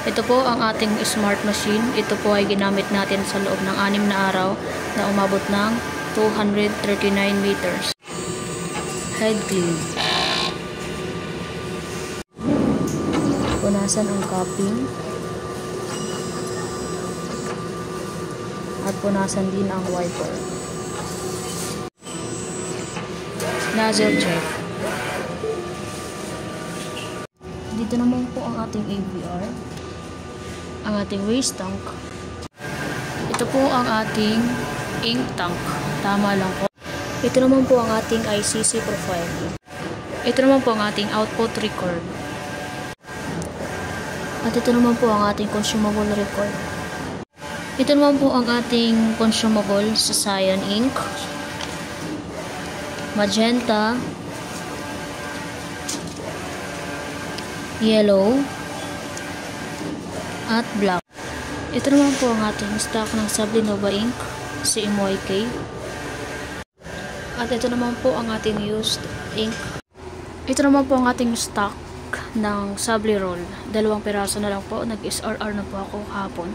Ito po ang ating smart machine. Ito po ay ginamit natin sa loob ng 6 na araw na umabot ng 239 meters. Head clean. Punasan ang cupping. At punasan din ang wiper. Nozzle check. Dito naman po ang ating AVR. Ang ating waste tank. Ito po ang ating ink tank. Tama lang po. Ito naman po ang ating ICC profile. Ito naman po ang ating output record. At ito naman po ang ating consumable record. Ito naman po ang ating consumable sa cyan ink, magenta, yellow, at black. Ito naman po ang ating stock ng Sublinova ink, CMYK. At ito naman po ang ating used ink. Ito naman po ang ating stock ng Subliroll. 2 piraso na lang po. Nag-SRR na po ako hapon.